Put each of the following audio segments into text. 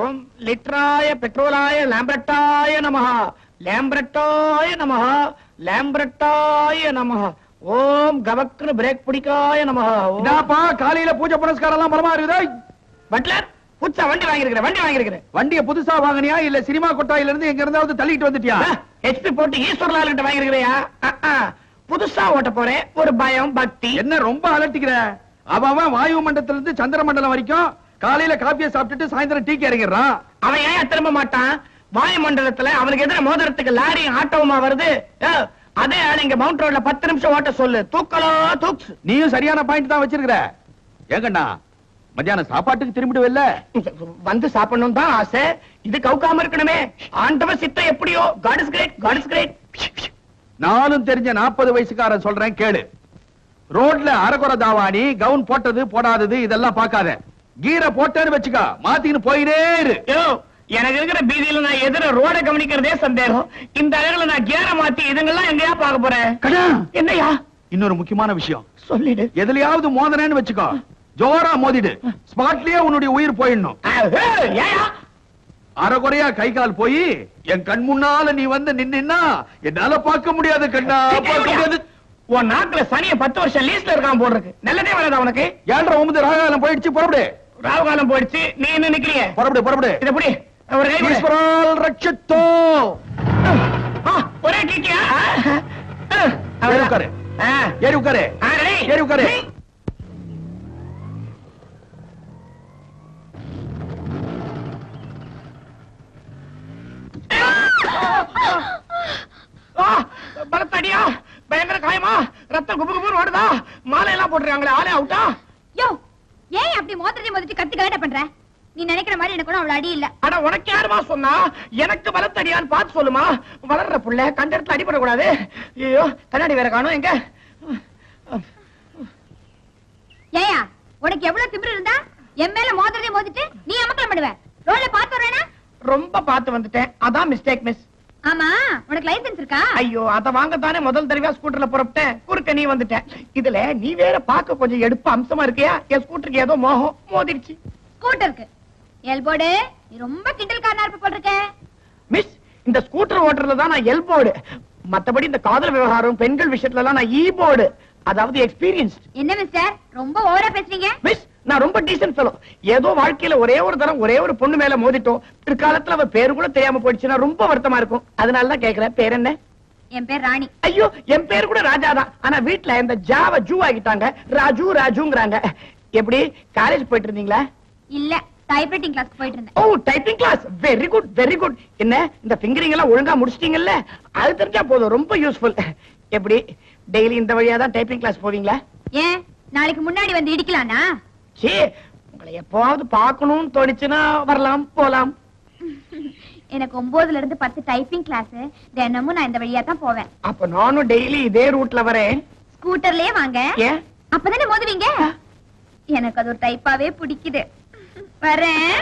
ஓம் லிட்ராய பெட்ரோலாய லாம்பரட்டாய நமஹ லாம்பரட்டாய நமஹ லாம்பரட்டாய நமஹ ஓம் கவக்னு பிரேக் பிடிக்காய நமஹ. என்னப்பா காலையில பூஜை புனஸ்காரம் எல்லாம் பலமா இருக்குதா? பட்லர் புதுசா வண்டி வாங்கிருக்கிறேன். வண்டிய புதுசா வாங்கினியா இல்ல சினிமா கொட்டாயில இருந்து எங்க இருந்தாவது தள்ளிட்டு வந்துட்டியா? ஹெச்பி போட்டு ஈஸ்வரலால் கிட்ட வாங்கிருக்கிறியா? புதுசா ஓட்ட போறேன், ஒரு பயம் பக்தி. என்ன ரொம்ப அலட்டிக்கிற? அவன் வாயு மண்டலத்துல இருந்து சந்திர மண்டலம் வரைக்கும் காலையில காப்பியை சாப்பிட்டுட்டு சாயந்தரம் டீக்கு இறங்கிடுறான். அவன் ஏன் திரும்ப மாட்டான்? வாயு மண்டலத்துல அவனுக்கு எதிர மோதிரத்துக்கு லாரி ஆட்டோமா வருது. அதே ஆள் இங்க மவுண்ட் ரோட்ல 10 நிமிஷம் ஓட்ட சொல்லு, தூக்கலோ தூக்கு. நீயும் சரியான பாயிண்ட் தான் வச்சிருக்கிற. ஏங்கண்ணா மத்தியானம் சாப்பாட்டுக்கு திரும்பிடுவல்ல? வந்து சாப்பிடணும் தான் ஆசை, இது கவுக்காம இருக்கணுமே. ஆண்டவ சித்த எப்படியோ. God is great, God is great. நானும் தெரிஞ்ச 40 வயசுக்காரன் சொல்றேன் கேளு. ரோட்ல அரகுற தாவாணி, கவுன் போட்டது போடாதது இதெல்லாம் பாக்காத. கீரை போட்டேன்னு வச்சுக்க, மாத்தின்னு போயினே இரு. எனக்கு இருக்கிற பீதியில நான் எதிர ரோட கவனிக்கிறதே சந்தேகம். இந்த அழகுல நான் கீரை மாத்தி இதுங்கெல்லாம் எங்கயா பார்க்க போறேன்? என்னையா? இன்னொரு முக்கியமான விஷயம் சொல்லிடு. எதுலயாவது மோதனேன்னு வச்சுக்கோ, ஜோரா மோதிடு. ஸ்பாட்லயே உன்னுடைய உயிர் போயிடணும். அரைகுறையா கை கால் போய் என் கண் முன்னால நீ வந்து நின்னா என்னால பார்க்க முடியாது கண்ணா, பார்க்க முடியாது. உன் நாக்குல சனிய 10 வருஷம் லீஸ்ல இருக்கான் போடுறதுக்கு. நல்லதே வராதா உனக்கு? 7:09 ராகாலம் போயிடுச்சு, புறப்படு. ராகுகாலம் போயிடுச்சு, நீ என்ன நிக்கிறிய? புறப்படு. இத புடி, ஒரு கை புடி. ஈஸ்வரால் ரட்சித்தோ. ஒரே கிக்கியா? ஏறி உட்காரு. ஏறி உட்காரு. பலத்தடியா, பயங்கர காயமா, ரத்தம் குபு குபுன்னு ஓடுதா, மாலை எல்லாம் போட்டுருக்காங்களே, ஆளே அவுட்டா? யோ, ஏன் அப்படி மோதிரத்தை கத்தி கலட்ட பண்ற? நீ நினைக்கிற மாதிரி எனக்கு அவ்வளவு அடி இல்ல. ஆனா உனக்கு யாருமா சொன்னா? எனக்கு பலத்தடியான்னு பார்த்து சொல்லுமா. வளர்ற புள்ள கண்ட இடத்துல அடிபடக்கூடாது. ஐயோ, கண்ணாடி வேற காணும் எங்க? ஏயா, உனக்கு எவ்வளவு திமிரு இருந்தா என் மேல மோதிரத்தை மோதிட்டு நீ அமக்கலம் பண்ணுவ? ரோட்ல பாத்து வரேனா? ரொம்ப பார்த்து வந்துட்டேன், அதான் மிஸ்டேக் மிஸ். ஆமா, உனக்கு லைசென்ஸ் இருக்கா? ஐயோ, அத வாங்கத்தானே முதல் தடவையா ஸ்கூட்டர்ல புறப்பட்டேன். குறுக்க நீ வந்துட்டேன். இதுல நீ வேற பாக்க கொஞ்சம் எடுப்பு அம்சமா இருக்கியா? என் ஸ்கூட்டருக்கு ஏதோ மோகம் மோதிடுச்சு. ஸ்கூட்டருக்கு எல்போர்டு, நீ ரொம்ப கிண்டல்காரனா இருப்ப போல இருக்க. மிஸ், இந்த ஸ்கூட்டர் ஓட்டுறதுல தான் நான் எல்போர்டு. மத்தபடி இந்த காதல் விவகாரம் பெண்கள் விஷயத்துல எல்லாம் நான் ஈ போர்டு, அதாவது எக்ஸ்பீரியன்ஸ். என்ன மிஸ்டர், ரொம்ப ஓவரா பேசுறீங்க? மிஸ், நான் ரொம்ப டீசன்ட் ஃபெலோ. ஏதோ வாழ்க்கையில ஒரே ஒரு தரம் ஒரே ஒரு பொண்ணு மேல மோதிட்டோம். பிற்காலத்துல அவ பேரு கூட தெரியாம போயிடுச்சுன்னா ரொம்ப வருத்தமா இருக்கும். அதனால தான் கேக்குறேன், பேர் என்ன? என் பேர் ராணி. ஐயோ, என் பேர் கூட ராஜா தான். ஆனா வீட்டுல இந்த ஜாவ ஜூ ஆகிட்டாங்க, ராஜுங்கறாங்க. எப்படி காலேஜ் போயிட்டு இருந்தீங்களா? இல்ல, டைப்ரைட்டிங் கிளாஸ் போயிட்டு இருந்தேன். ஓ, typing class. Very good, very good. என்ன இந்த ஃபிங்கரிங் எல்லாம் ஒழுங்கா முடிச்சிட்டீங்கல்ல? அது தெரிஞ்சா போதும், ரொம்ப யூஸ்ஃபுல். எப்படி டெய்லி இந்த வழியா தான் டைப்பிங் கிளாஸ் போவீங்களா? ஏன் நாளைக்கு முன்னாடி வந்து இடிக்கலானா? சே, உங்களை எப்பவாவது பார்க்கணும்னு தோணுச்சுன்னா வரலாம், போலாம். எனக்கு 9ல இருந்து 10 டைப்பிங் கிளாஸ். தினமும் நான் இந்த வழியா தான் போவேன். அப்ப நானும் டெய்லி இதே ரூட்ல வரேன். ஸ்கூட்டர்லயே வாங்க. ஏன்? அப்பதானே மோதுவீங்க. எனக்கு அது ஒரு டைப்பாவே பிடிக்குது. வரேன்.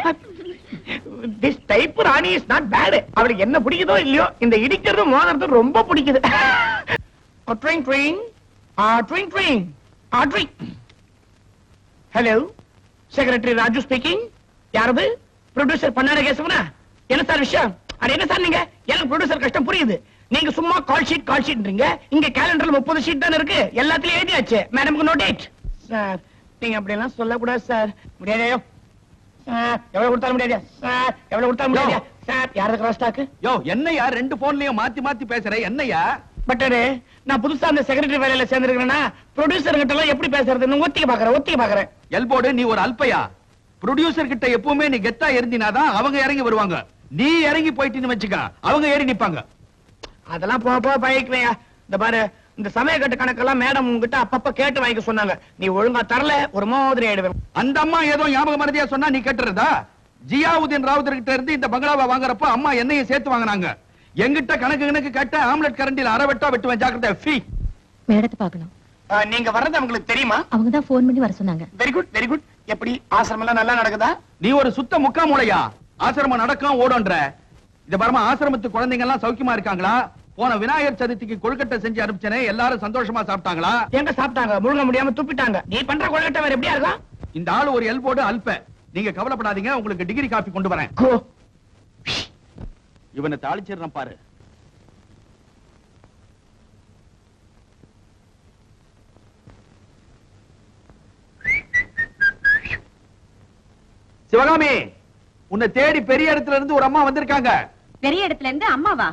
This type Rani is not bad. அவளுக்கு என்ன பிடிக்குதோ இல்லையோ, இந்த இடிக்கிறது மோதுறது ரொம்ப பிடிக்குது. Drink drink drink drink drink. Hello, secretary Raju speaking. யாரது? ப்ரொடியூசர் பண்ணாட கேசவனா? என்ன சார் விஷயம்? அது என்ன சார்? நீங்க எனக்கு ப்ரொடியூசர் கஷ்டம் புரியுது. நீங்க சும்மா கால் ஷீட்ன்றீங்க. இங்க கேலண்டர்ல 30 ஷீட் தானே இருக்கு, எல்லாத்துலயும் எழுதியாச்சு. மேடம்க்கு நோ டேட். சார், நீங்க அப்படி எல்லாம் சொல்லக்கூடாது சார். முடியாதையோ சார், எவ்வளவு கொடுத்தாலும் முடியாதா சார்? எவ்வளவு கொடுத்தாலும் முடியாதா சார்? யாரது கிராஸ் டாக்? யோ, என்னையா ரெண்டு போன்லயும் மாத்தி பேசுற? என்னையா? பட் நான் புதுசா அந்த செக்ரட்டரி வேலையில சேர்ந்திருக்கேன்னா ப்ரொடியூசர் கிட்ட எல்லாம் எப்படி பேசுறதுன்னு ஒத்திக்க பாக்குறேன். எல்போர்டு, நீ ஒரு அல்பையா. ப்ரொடியூசர் கிட்ட எப்பவுமே நீ கெத்தா இருந்தினாதான் அவங்க இறங்கி வருவாங்க. நீ இறங்கி போயிட்டுன்னு வச்சுக்க, அவங்க ஏறி நிப்பாங்க. அதெல்லாம் போக பழகிக்குவேன். இந்த பாரு, இந்த சமயக்கட்டு கணக்கெல்லாம் மேடம் உங்ககிட்ட அப்பப்ப கேட்டு வாங்கிக்க சொன்னாங்க. நீ ஒழுங்கா தரல, ஒரு மாதிரி ஆயிடுவேன். அந்த அம்மா ஏதோ ஞாபக மறதியா சொன்னா நீ கேட்டுறதா? ஜியாவுதீன் ராவுத்தர் கிட்ட இருந்து இந்த பங்களாவை வாங்குறப்ப அம்மா என்னையும் சேர்த்து வாங்கினாங்க. எங்கிட்ட கணக்கு கேட்ட ஆம்லெட் கரண்டில அரவட்டா வெட்டுவேன், ஜாக்கிரதை. ஃபீ மேடத்தை பார்க்கணும். நீங்க வர்றது அவங்களுக்கு தெரியுமா? அவங்க தான் போன் பண்ணி வர சொன்னாங்க. Very good, very good. எப்படி ஆசிரமம் எல்லாம் நல்லா நடக்குதா? நீ ஒரு சுத்த முக்கா மூளையா? ஆசிரமம் நடக்கும் ஓடுன்ற. இந்த பரமா ஆசிரமத்து குழந்தைங்க எல்லாம் சௌக்கியமா இருக்காங்களா? போன விநாயகர் சதுர்த்திக்கு கொழுக்கட்டை செஞ்சு அனுப்பிச்சனே, எல்லாரும் சந்தோஷமா சாப்பிட்டாங்களா? எங்க சாப்பிட்டாங்க? முழுங்க முடியாம துப்பிட்டாங்க. நீ பண்ற கொழுக்கட்டை வேற எப்படியா இருக்கா? இந்த ஆளு ஒரு எல்போர்டு அல்ப. நீங்க கவலைப்படாதீங்க, உங்களுக்கு டிகிரி காபி கொண்டு வரேன். இவனை தாளிச்சிடுறேன் பாரு. சிவகாமி, உன்னை தேடி பெரிய இடத்துல இருந்து ஒரு அம்மா வந்திருக்காங்க. பெரிய இடத்துல இருந்து அம்மாவா?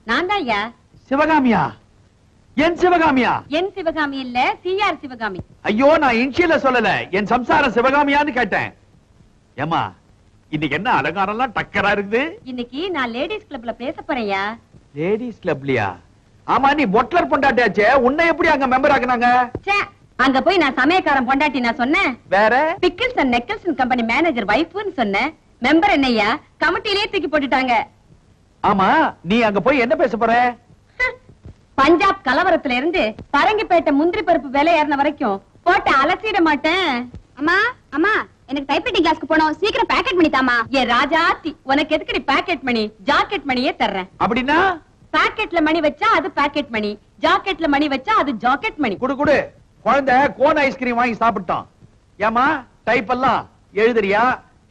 நான் தான் ஐயா. சிவகாமியா? என் சிவகாமியா? என் சிவகாமி இல்ல, சிஆர் சிவகாமி. ஐயோ, நான் இன்ஷியல சொல்லல, என் சம்சாரம் சிவகாமியான்னு கேட்டேன். ஏமா, இன்னைக்கு என்ன அலங்காரம்லாம் டக்கரா இருக்குது? இன்னைக்கு நான் லேடிஸ் கிளப்ல பேச போறேன்யா. லேடிஸ் கிளப்லயா? ஆமா, நீ பொட்லர் பொண்டாட்டியாச்சே, உன்னை எப்படி அங்க மெம்பர் ஆக்குனாங்க? அங்க போய் நான் சமயக்காரன் பொண்டாட்டி நான் சொன்னேன். வேற பிக்கிள்ஸ் அண்ட் நெக்கிள்ஸ் கம்பெனி மேனேஜர் வைஃப்னு சொன்னேன். மெம்பர் என்னையா கமிட்டிலே தூக்கி போட்டுட்டாங்க. ஆமா, நீ அங்க போய் என்ன பேச போற? பஞ்சாப் கலவரத்துல இருந்து பரங்கிப்பேட்டை முந்திரி பருப்பு விலை ஏறின வரைக்கும் போட்டு அலசிட மாட்டேன். அம்மா அம்மா, எனக்கு டைப்ரைட்டிங் கிளாஸ்க்கு போனோம், சீக்கிரம் பேக்கெட் பண்ணி தாமா. ஏ ராஜாத்தி, உனக்கு எதுக்கு பேக்கெட் மணி? ஜாக்கெட் மணியே தர்றேன். அப்படின்னா பாக்கெட்ல மணி வச்சா அது பாக்கெட் மணி, ஜாக்கெட்ல மணி வச்சா அது ஜாக்கெட் மணி. குடு குடு. குழந்தை கோன் ஐஸ்கிரீம் வாங்கி சாப்பிட்டான். ஏமா, டைப் எல்லாம் எழுதுறியா?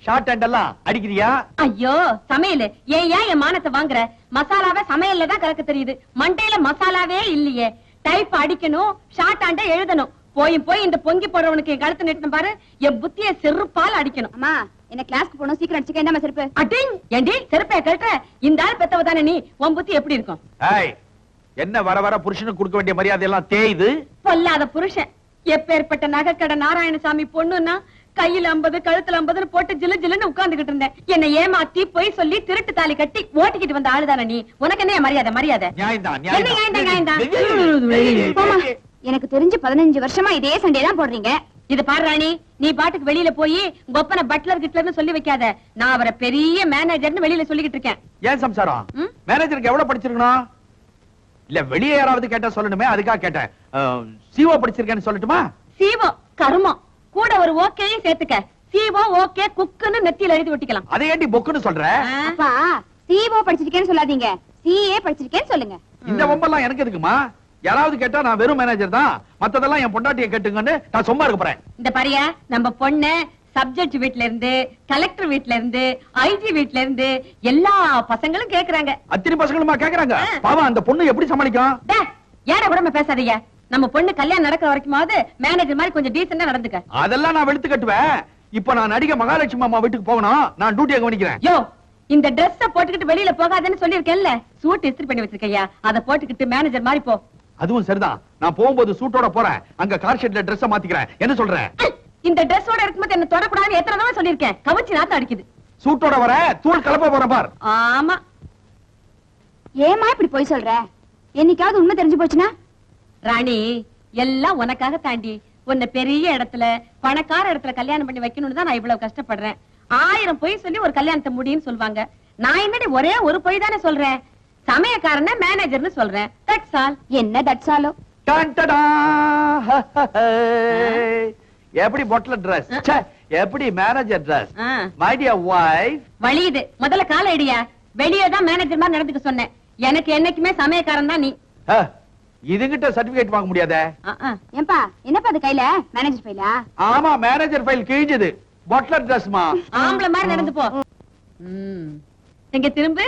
ஷார்ட் ஹேண்ட் எல்லாம் அடிக்கிறியா? ஐயோ சமையல் ஏன் என் மானத்தை வாங்குற? மசாலாவே சமையல்ல தான் கலக்க தெரியுது, மண்டையில மசாலாவே இல்லையே. டைப் அடிக்கணும், ஷார்ட் ஹேண்ட எழுதணும். போய் இந்த பொங்கி போடுறவனுக்கு என் கழுத்து நெட்டணும் பாரு, என் புத்திய செருப்பால் அடிக்கணும். அம்மா, என்ன கிளாஸ்க்கு போனோம், சீக்கிரம் அடிச்சுக்க. என்ன செருப்பு? அடிங் ஏண்டி செருப்பை கழட்ட? இந்த ஆள் பெத்தவ தானே நீ, உன் புத்தி எப்படி இருக்கும்? ஏய், என்ன வர வர புருஷனுக்கு கொடுக்க வேண்டிய மரியாதை எல்லாம் தேயுது? பொல்லாத புருஷன். எப்பேற்பட்ட நகைக்கடை நாராயணசாமி பொண்ணுன்னா கையில 50 கழுத்துல 50 போட்டு ஜிலு ஜிலுன்னு உட்கார்ந்துகிட்டு இருந்தேன். என்னை ஏமாத்தி பொய் சொல்லி திருட்டு தாலி கட்டி ஓட்டிக்கிட்டு வந்த ஆளுதானே நீ. உனக்கு என்ன மரியாதை? மரியாதை நியாயம்தான், என்ன நியாயம்தான்? எனக்கு தெரிஞ்சு 15 வருஷமா இதே சண்டே தான் போடுறீங்க. இது பாரு ராணி, நீ பாட்டுக்கு வெளியில போய் கொப்பன பட்லர் கிட்லர்னு சொல்லி வைக்காத. நான் அவரை பெரிய மேனேஜர்னு வெளியில சொல்லிக்கிட்டு இருக்கேன். ஏன் சம்சாரம்? மேனேஜருக்கு எவ்வளவு படிச்சிருக்கணும்? இல்ல வெளியே யாராவது கேட்டா சொல்லணுமே, அதுக்காக கேட்டேன். சிஓ படிச்சிருக்கேன்னு சொல்லட்டுமா? சிஓ கருமம், கூட ஒரு ஓகேயும் சேர்த்துக்க. சிஓ ஓகே குக்குன்னு நெத்தியில எழுதி ஒட்டிக்கலாம். அதை ஏண்டி பொக்குன்னு சொல்ற? அப்பா, சிஓ படிச்சிருக்கேன்னு சொல்லாதீங்க, சிஏ படிச்சிருக்கேன்னு சொல்லுங்க. இந்த வம்பெல்லாம் எனக்கு எதுக்குமா? யாராவது கேட்டா நான் வெறும் மேனேஜர் தான், மத்ததெல்லாம் என் பொண்டாட்டியை கேட்டுங்கன்னு நான் சும்மா இருக்க போறேன். இந்த பாரியா, நம்ம பொண்ணு சப்ஜெக்ட் வீட்ல இருந்து, கலெக்டர் வீட்ல இருந்து, ஐஜி வீட்ல இருந்து எல்லா பசங்களும் கேக்குறாங்க. அத்தனை பசங்களுமா கேக்குறாங்க? பாவம், அந்த பொண்ணு எப்படி சமாளிக்கும்? ஏட கூட பேசாதீங்க. நம்ம பொண்ணு கல்யாணம் நடக்கிற வரைக்குமாவது மேனேஜர் மாதிரி கொஞ்சம் டீசெண்டா நடந்துக்க. அதெல்லாம் நான் வெளுத்து கட்டுவேன். இப்ப நான் நடிகை மகாலட்சுமி அம்மா வீட்டுக்கு போகணும், நான் டியூட்டியை கவனிக்கிறேன். யோ, இந்த டிரெஸ் போட்டுக்கிட்டு வெளியில போகாதேன்னு சொல்லிருக்கேன்ல, சூட் இஸ்திரி பண்ணி வச்சிருக்கையா, அதை போட்டுக்கிட்டு மேனேஜர் மாதிரி போ. அதுவும் சரிதான், நான் போகும்போது சூட்டோட போறேன், அங்க கார் ஷெட்ல Dress மாத்திக்கிறேன். என்ன சொல்றேன்? இந்த டிரெஸ்ஸோட இருக்கும்போது என்ன தொடக்கூடாதுன்னு எத்தனை தடவை சொல்லிருக்கேன். கவச்சி நாத்தம் அடிக்குது. சூட்டோட வர தூள் கலப்ப போறேன் பார். ஆமா, ஏமா இப்படி போய் சொல்ற? என்னைக்காவது உண்மை தெரிஞ்சு போச்சுன்னா? ராணி, எல்லாம் உனக்காக தாண்டி. உன்னை பெரிய இடத்துல பணக்கார இடத்துல கல்யாணம் பண்ணி வைக்கணும்னு தான் நான் இவ்வளவு கஷ்டப்படுறேன். 1000 பொய் சொல்லி ஒரு கல்யாணத்தை முடியும்னு சொல்லுவாங்க. நான் என்னடி ஒரே ஒரு பொய் தானே சொல்றேன். சமயக்காரன மேனேஜர்னு சொல்றேன். That's all. என்ன தட்சாலோ? டன் டடா. எப்படி பொட்லர் Dress, எப்படி manager Dress. My dear wife. வலியுது. முதல்ல கால ஐடியா. வெளியே தான் மேனேஜர் மாதிரி நடந்துக்க சொன்னேன். எனக்கு என்னைக்குமே சமயக்காரன் தான் நீ. இதுகிட்ட சர்டிபிகேட் வாங்க முடியாதே. ஏன்பா, என்னப்பா அது கையில? மேனேஜர் ஃபைலா? ஆமா, மேனேஜர் ஃபைல் கிழிஞ்சது. பொட்லர் Dressமா. ஆம்பளை மாதிரி நடந்து போ. எங்க திரும்ப.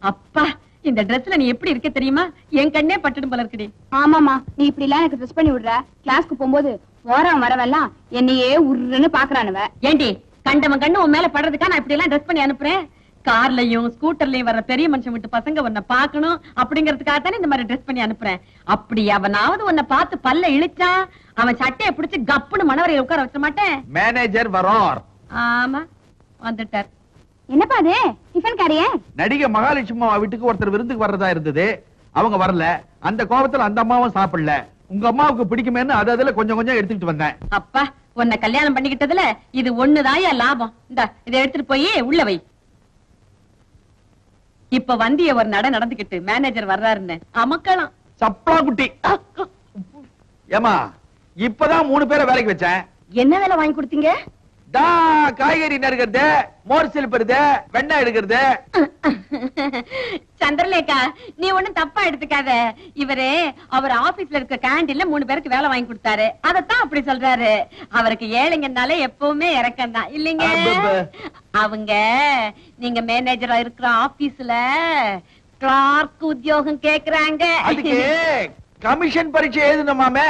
அப்பா, இந்த Dressல நீ எப்படி இருக்க தெரியுமா? என் கண்ணே பட்டுடும் போல இருக்குடி. ஆமாமா, நீ இப்படி எல்லாம் எனக்கு ட்ரெஸ் பண்ணி விடுற. கிளாஸ்க்கு போகும்போது ஓரம் வரவெல்லாம் என்னையே உருன்னு பாக்குறானுவ. ஏண்டி, கண்டவன் கண்ணு உன் மேல படுறதுக்கா நான் இப்படி எல்லாம் ட்ரெஸ் பண்ணி அனுப்புறேன்? கார்லயும் ஸ்கூட்டர்லயும் வர்ற பெரிய மனுஷன் விட்டு பசங்க உன்னை பாக்கணும் அப்படிங்கறதுக்காக தானே இந்த மாதிரி ட்ரெஸ் பண்ணி அனுப்புறேன். அப்படி அவனாவது உன்னை பார்த்து பல்ல இழிச்சா அவன் சட்டையை பிடிச்சு கப்புன்னு மனவரையில உட்கார வச்ச மாட்டேன். மேனேஜர் வரார். ஆமா, வந்துட்டார். என்னப்பா அது? டிஃபன் காரியே? நடிகை மகாலட்சுமி அம்மா வீட்டுக்கு ஒருத்தர் விருந்துக்கு வர்றதா இருந்தது. அவங்க வரல. அந்த கோபத்துல அந்த அம்மாவும் சாப்பிடல. உங்க அம்மாவுக்கு பிடிக்குமேன்னு அதுல கொஞ்சம் கொஞ்சம் எடுத்துக்கிட்டு வந்தேன். அப்பா, உன்னை கல்யாணம் பண்ணிக்கிட்டதுல இது ஒண்ணுதான் லாபம். இந்த இதை எடுத்துட்டு போய் உள்ள வை. இப்ப வந்திய ஒரு நடந்துகிட்டு மேனேஜர் வர்றாருன்னு அமக்கலாம். சப்பா குட்டி. ஏமா, இப்பதான் 3 பேரை வேலைக்கு வச்சேன். என்ன வேலை வாங்கி கொடுத்தீங்க? தா காய்கறி நறுக்கிறது, மோர் சிலுப்புறது, வெண்ணெய் எடுக்கிறது. சந்திரலேகா, நீ ஒண்ணும் தப்பா எடுத்துக்காத. அவர் ஆபீஸ்ல இருக்க கேண்டீன்ல 3 பேருக்கு வேலை வாங்கி கொடுத்தாரு, அதத்தான் அப்படி சொல்றாரு. அவருக்கு ஏழைங்கனாலே எப்பவுமே இறக்கம் தான் இல்லைங்க. அவங்க நீங்க மேனேஜரா இருக்கிற ஆபீஸ்ல கிளார்க் உத்தியோகம் கேக்குறாங்க. அதுக்கு கமிஷன் பரீட்சை எழுதணுமாமே.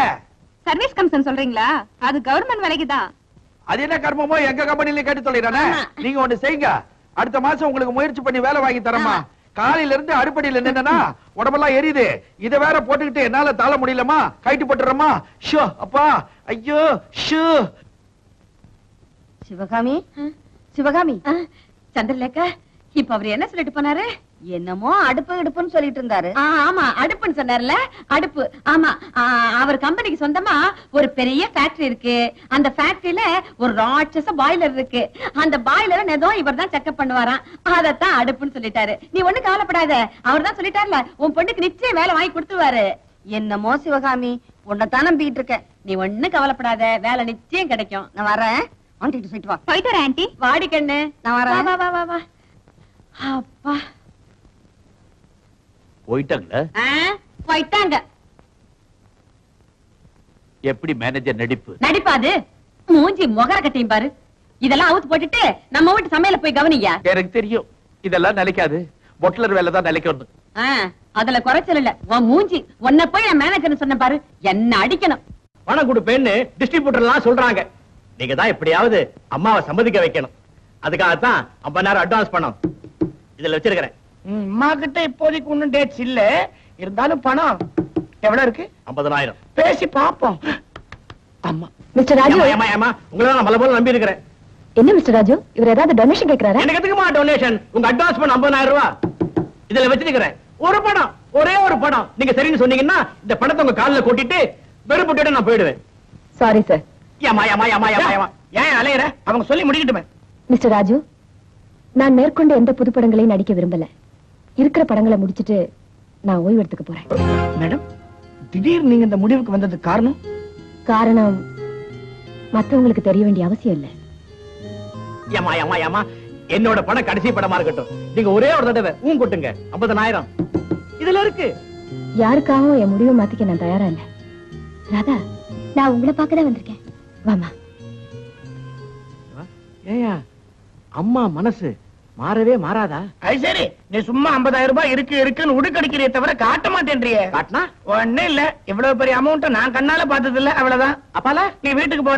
சர்வீஸ் கமிஷன் சொல்றீங்களா? அது கவர்மெண்ட் வேலைக்கு தான். அது என்ன கர்மமோ எங்க கம்பெனில கேட்டு சொல்லிடுறானே. நீங்க ஒண்ணு செய்யுங்க, அடுத்த மாசம் உங்களுக்கு முயற்சி பண்ணி வேலை வாங்கி தரமா. காலையில இருந்து அடுப்படியில நின்னா உடம்பெல்லாம் எரியுது, இத வேற போட்டுக்கிட்டு என்னால தாழ முடியலமா, கைட்டு போட்டுறமா. ஷோ அப்பா, ஐயோ ஷோ. சிவகாமி, சிவகாமி. சந்திரலேகா, இப்ப அவர் என்ன சொல்லிட்டு போனாரு? என்னமோ அடுப்புன்னு சொல்லிட்டு இருந்தாரு. ஆமா, அடுப்புன்னு சொன்னார்ல, அடுப்பு. ஆமா, அவர் கம்பெனிக்கு சொந்தமா ஒரு பெரிய ஃபேக்டரி இருக்கு. அந்த ஃபேக்டரியில ஒரு ராட்சச பாய்லர் இருக்கு. அந்த பாய்லரை ஏதோ இவர் தான் செக்அப் பண்ணுவாராம், அதத்தான் அடுப்புன்னு சொல்லிட்டாரு. நீ ஒண்ணு கவலைப்படாத, அவர் தான் சொல்லிட்டார்ல, உன் பொண்ணுக்கு நிச்சயம் வேலை வாங்கி கொடுத்துருவாரு. என்னமோ சிவகாமி, உன்னைத்தான் நம்பிட்டு இருக்கேன். நீ ஒண்ணு கவலைப்படாத, வேலை நிச்சயம் கிடைக்கும். நான் வரேன். போயிட்டு வா. போயிட்டு வரேன் ஆண்டி. வாடி கண்ணு, நான் வரேன். வா வா வா வா. அப்பா போயிட்டாங்களா? போயிட்டாங்க. எப்படி மேனேஜர் நடிப்பு? நடிப்பாது, மூஞ்சி முகர கட்டியும் பாரு. இதெல்லாம் அவுத்து போட்டுட்டு நம்ம வீட்டு சமையல போய் கவனிங்க. எனக்கு தெரியும், இதெல்லாம் நிலைக்காது. பொட்லர் வேலை தான் நிலைக்கணும். அதுல குறைச்சல் இல்ல. உன் மூஞ்சி, உன்னை போய் என் மேனேஜர் சொன்ன பாரு, என்ன அடிக்கணும். பணம் கொடுப்பேன்னு டிஸ்ட்ரிபியூட்டர் எல்லாம் சொல்றாங்க. நீங்க தான் எப்படியாவது அம்மாவை சம்மதிக்க வைக்கணும். அதுக்காகத்தான் 50,000 அட்வான்ஸ் பணம் இதுல வச்சிருக்கிறேன். அம்மா கிட்ட இப்போதைக்கு ஒண்ணும் டேட்ஸ் இல்ல, இருந்தாலும் பணம் எவ்வளவு இருக்கு? 50,000. பேசி பாப்போம். அம்மா, மிஸ்டர் ராஜு. உங்களை நான் மலை போல நம்பி இருக்கிறேன். என்ன மிஸ்டர் ராஜு, இவர் ஏதாவது டொனேஷன் கேக்குறாரா? எனக்கு எதுக்குமா டொனேஷன்? உங்க அட்வான்ஸ் பணம் 50,000 ரூபாய் இதுல வச்சிருக்கிறேன். ஒரு பணம், ஒரே ஒரு பணம். நீங்க சரின்னு சொன்னீங்கன்னா இந்த பணத்தை உங்க காலில் கொட்டிட்டு வெறும் போட்டுட்டு நான் போயிடுவேன். Sorry sir. ஏன் அலையற? அவங்க சொல்லி முடிக்கட்டுமே. மிஸ்டர் ராஜு, நான் மேற்கொண்டு எந்த புது படங்களையும் நடிக்க விரும்பல. இருக்கிற படங்களை முடிச்சிட்டு நான் ஓய்வு எடுத்துக்க போறேன். மேடம், திடீர்னு நீங்க இந்த முடிவுக்கு வந்ததுக்கு காரணம் மத்தவங்களுக்கு தெரிய வேண்டிய அவசியம் இல்ல. என்னோட படம் கடைசி படமா இருக்கட்டும். நீங்க ஒரே ஒரு தடவை கொட்டுங்க. 50,000 இதுல இருக்கு. யாருக்காகவும் என் முடிவை மாத்திக்க நான் தயாரா இல்ல. ராதா, நான் உங்களை பார்க்கதான் வந்திருக்கேன். வாமா. ஏயா, அம்மா மனசு மாறவே மாறாதா? அது சரி, நீ சும்மா 50,000 ரூபாய் இருக்குன்னு உடுக்கடிக்கிறிய தவிர காட்ட மாட்டேன்றியே. காட்டினா ஒண்ணு இல்ல. இவ்வளவு பெரிய அமௌண்ட் நான் கண்ணால பார்த்தது இல்ல, அவ்வளவுதான். அப்பால நீ வீட்டுக்கு போற.